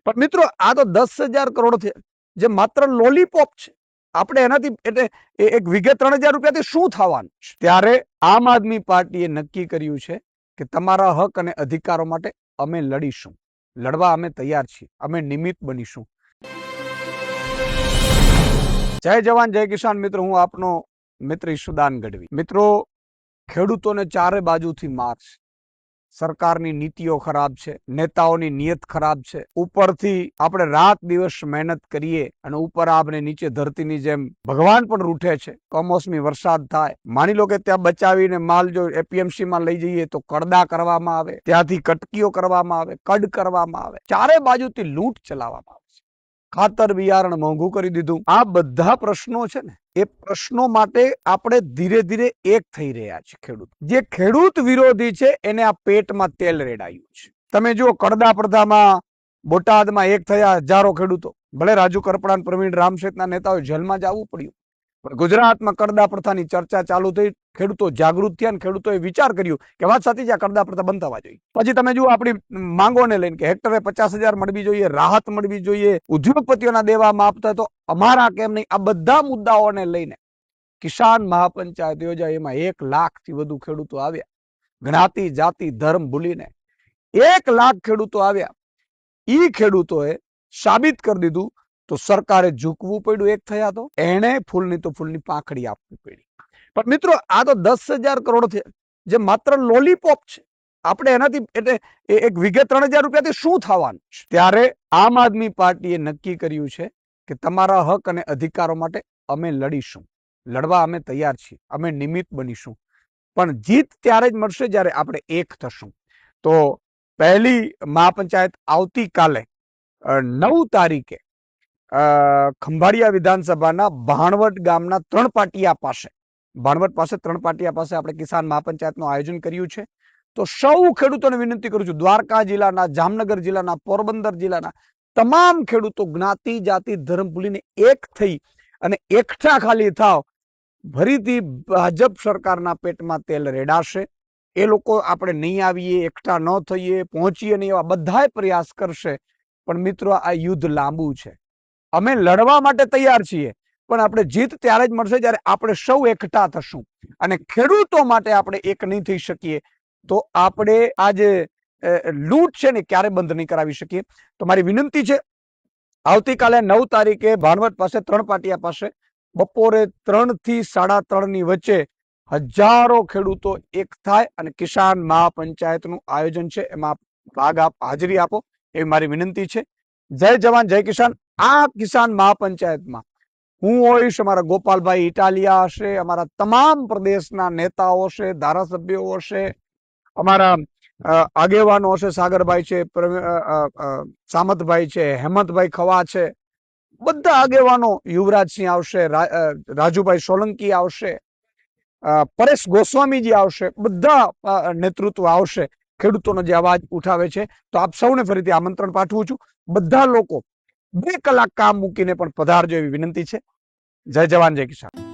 પણ મિત્રો આ તો 10,000 કરોડ છે જે માત્ર લોલીપોપ છે. આપણે એનાથી એટલે એક વીઘે 3,000 રૂપિયાથી શું થવાનું છે? ત્યારે આમ આદમી પાર્ટીએ નક્કી કર્યું છે કે તમારા હક અને અધિકારો માટે અમે લડીશું. લડવા અમે તૈયાર છીએ. અમે નિમિત્ત બનીશું. જય જવાન જય કિસાન મિત્રો, હું આપનો મિત્ર ઈશુદાન ગઢવી. મિત્રો, ખેડૂતોને ચારે બાજુથી માર છે. સરકારની નીતિઓ ખરાબ છે, નેતાઓની નિયત ખરાબ છે. ઉપરથી આપણે રાત દિવસ મહેનત કરીએ અને ઉપર આપણે નીચે ધરતીની જેમ ભગવાન પણ રૂઠે છે. કમોસમી વરસાદ થાય, માની લો કે ત્યાં બચાવીને માલ જો એપીએમસી માં લઈ જઈએ તો કડદા કરવામાં આવે, ત્યાંથી કટકીઓ કરવામાં આવે, કડ કરવામાં આવે, ચારે બાજુથી લૂંટ ચલાવવામાં આવે છે. ખાતર બિયારણ મોંઘું કરી દીધું. આ બધા પ્રશ્નો છે ને, એ પ્રશ્નો માટે આપણે ધીરે ધીરે એક થઈ રહ્યા છે. ખેડૂત જે ખેડૂત વિરોધી છે એને આ પેટમાં તેલ રેડાયું છે. તમે જુઓ, કડદા પ્રથામાં બોટાદમાં એક થયા હજારો ખેડૂતો. ભલે રાજુ કરપડા, પ્રવીણ રામશેઠના નેતાઓ જેલમાં જવું પડ્યું, પણ ગુજરાતમાં કડદા પ્રથાની ચર્ચા ચાલુ થઈ. ખેડૂતો જાગૃત થયા અને ખેડૂતોએ વિચાર કર્યો કે વાત સાચી છે, આ કડદા પ્રથા બંધ થવા જોઈએ. પછી તમે જુઓ આપણી માંગોને લઈને કે હેક્ટરે 50,000 મળવી જોઈએ, રાહત મળવી જોઈએ, ઉદ્યોગપતિઓના દેવા માફ થાય તો અમારા કેમ નહીં, આ બધા મુદ્દાઓને લઈને કિસાન મહાપંચાયત યોજાઈ. એમાં 1 લાખથી વધુ ખેડૂતો આવ્યા. જ્ઞાતિ જાતિ ધર્મ ભૂલીને 1 લાખ ખેડૂતો આવ્યા. ઈ ખેડૂતોએ સાબિત કરી દીધું તો સરકારે ઝૂકવું પડ્યું. એક થયા તો એને ફૂલની તો ફૂલની પાંખડી આપવી પડી. પણ મિત્રો, આ તો 10,000 કરોડ છે જે માત્ર લોલીપોપ છે. આપણે એનાથી એટલે એક વીઘે 3,000 રૂપિયાથી શું થવાનું છે? ત્યારે આમ આદમી પાર્ટીએ નક્કી કર્યું છે કે તમારા હક અને અધિકારો માટે અમે લડીશું. લડવા અમે તૈયાર છીએ. અમે નિમિત્ત બનીશું. પણ જીત ત્યારે જ મળશે જ્યારે આપણે એક થશું. તો પહેલી મહાપંચાયત આવતીકાલે 9 તારીખે ખંભાળિયા વિધાનસભાના ભાણવટ ગામના 3 પાટિયા પાસે, ભાણવટ પાસે 3 પાટિયા પાસે આપણે કિસાન મહાપંચાયતનું આયોજન કર્યું છે. તો સૌ ખેડૂતોને વિનંતી કરું છું, દ્વારકા જિલ્લાના, જામનગર જિલ્લાના, પોરબંદર જિલ્લાના તમામ ખેડૂતો જ્ઞાતિ જાતિ ધર્મ ભૂલીને એક થઈ અને એકઠા ખાલી થાવ. ફરીથી ભાજપ સરકારના પેટમાં તેલ રેડાશે. એ લોકો આપણે નહીં આવીએ, એકઠા ન થઈએ, પહોંચીએ નહીં, એવા બધાય પ્રયાસ કરશે. પણ મિત્રો, આ યુદ્ધ લાંબુ છે. અમે લડવા માટે તૈયાર છીએ, પણ આપણે જીત ત્યારે જ મળશે જ્યારે આપણે સૌ એકઠા થશું. અને ખેડૂતો માટે આપણે એક નહીં થઈ શકીએ તો આપણે આ જે લૂંટ છે ને ક્યારે બંધ નહીં કરાવી શકીએ. તો મારી વિનંતી છે, આવતીકાલે 9 તારીખે ભાણવટ પાસે 3 પાટિયા પાસે બપોરે 3 થી 3:30 ની વચ્ચે હજારો ખેડૂતો એક થાય અને કિસાન મહાપંચાયતનું આયોજન છે, એમાં હાજરી આપો એવી મારી વિનંતી છે. જય જવાન જય કિસાન. આ કિસાન મહાપંચાયતમાં હું હોઈશ, અમારા ગોપાલભાઈ ઇટાલિયા હશે, અમારા તમામ પ્રદેશના નેતાઓ હશે, ધારાસભ્યો હશે, અમારા આગેવાનો હશે, સાગરભાઈ છે, સામતભાઈ છે, હેમંતભાઈ ખવા છે, બધા આગેવાનો, યુવરાજસિંહ આવશે, રાજુભાઈ સોલંકી આવશે, પરેશ ગોસ્વામીજી આવશે, બધા નેતૃત્વ આવશે. ખેડૂતોનો જે અવાજ ઉઠાવે છે. તો આપ સૌને ફરીથી આમંત્રણ પાઠવું છું. બધા લોકો 2 કલાક કામ મૂકીને પણ પધારજો એવી વિનંતી છે. જય જવાન જય કિસાન.